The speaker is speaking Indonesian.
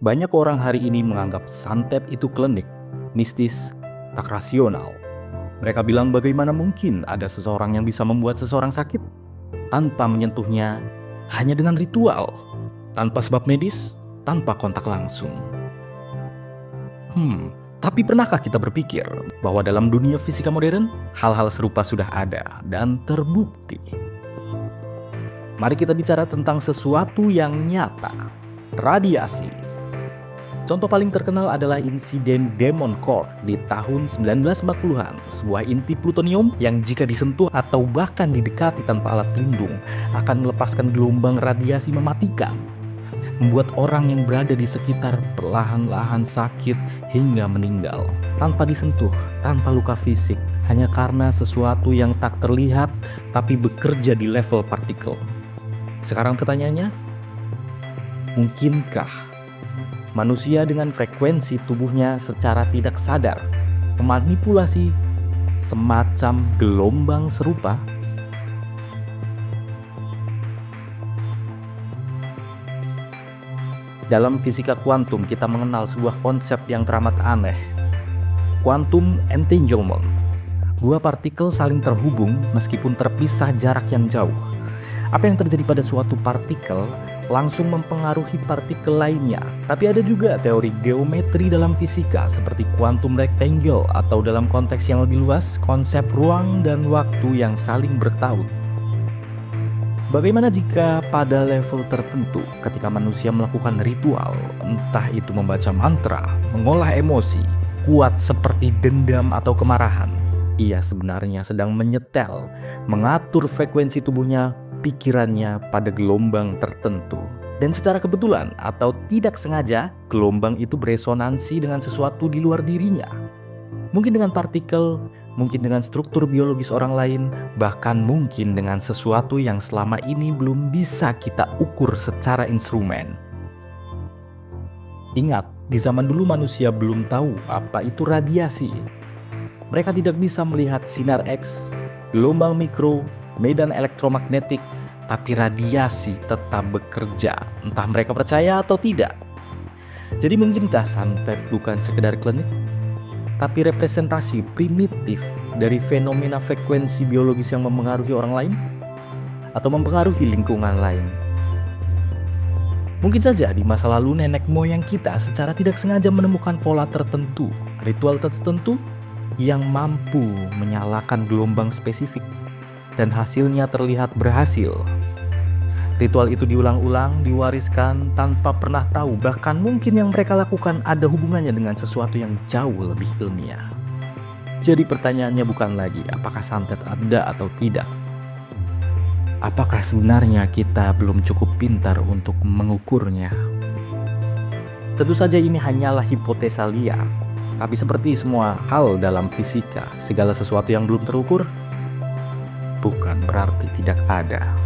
Banyak orang hari ini menganggap santet itu klinik, mistis, tak rasional. Mereka bilang bagaimana mungkin ada seseorang yang bisa membuat seseorang sakit tanpa menyentuhnya, hanya dengan ritual, tanpa sebab medis, tanpa kontak langsung. Tapi pernahkah kita berpikir bahwa dalam dunia fisika modern, hal-hal serupa sudah ada dan terbukti? Mari kita bicara tentang sesuatu yang nyata, radiasi. Contoh paling terkenal adalah insiden Demon Core di tahun 1940-an, sebuah inti plutonium yang jika disentuh atau bahkan didekati tanpa alat pelindung akan melepaskan gelombang radiasi mematikan, membuat orang yang berada di sekitar perlahan-lahan sakit hingga meninggal, tanpa disentuh, tanpa luka fisik, hanya karena sesuatu yang tak terlihat tapi bekerja di level partikel. Sekarang pertanyaannya, mungkinkah manusia dengan frekuensi tubuhnya secara tidak sadar memanipulasi semacam gelombang serupa? Dalam fisika kuantum kita mengenal sebuah konsep yang teramat aneh, quantum entanglement. Dua partikel saling terhubung meskipun terpisah jarak yang jauh. Apa yang terjadi pada suatu partikel langsung mempengaruhi partikel lainnya. Tapi ada juga teori geometri dalam fisika seperti quantum rectangle, atau dalam konteks yang lebih luas, konsep ruang dan waktu yang saling bertaut. Bagaimana jika pada level tertentu ketika manusia melakukan ritual, entah itu membaca mantra, mengolah emosi, kuat seperti dendam atau kemarahan, ia sebenarnya sedang menyetel, mengatur frekuensi tubuhnya, pikirannya pada gelombang tertentu. Dan secara kebetulan atau tidak sengaja, gelombang itu beresonansi dengan sesuatu di luar dirinya. Mungkin dengan partikel, mungkin dengan struktur biologis orang lain, bahkan mungkin dengan sesuatu yang selama ini belum bisa kita ukur secara instrumen. Ingat, di zaman dulu manusia belum tahu apa itu radiasi. Mereka tidak bisa melihat sinar X, gelombang mikro, medan elektromagnetik, tapi radiasi tetap bekerja, entah mereka percaya atau tidak. Jadi mungkinkah santet bukan sekedar klinik, tapi representasi primitif dari fenomena frekuensi biologis yang mempengaruhi orang lain atau mempengaruhi lingkungan lain? Mungkin saja di masa lalu nenek moyang kita secara tidak sengaja menemukan pola tertentu, ritual tertentu yang mampu menyalakan gelombang spesifik, dan hasilnya terlihat berhasil. Ritual itu diulang-ulang, diwariskan tanpa pernah tahu, bahkan mungkin yang mereka lakukan ada hubungannya dengan sesuatu yang jauh lebih ilmiah. Jadi pertanyaannya bukan lagi apakah santet ada atau tidak. Apakah sebenarnya kita belum cukup pintar untuk mengukurnya? Tentu saja ini hanyalah hipotesa liar, tapi seperti semua hal dalam fisika, segala sesuatu yang belum terukur bukan berarti tidak ada.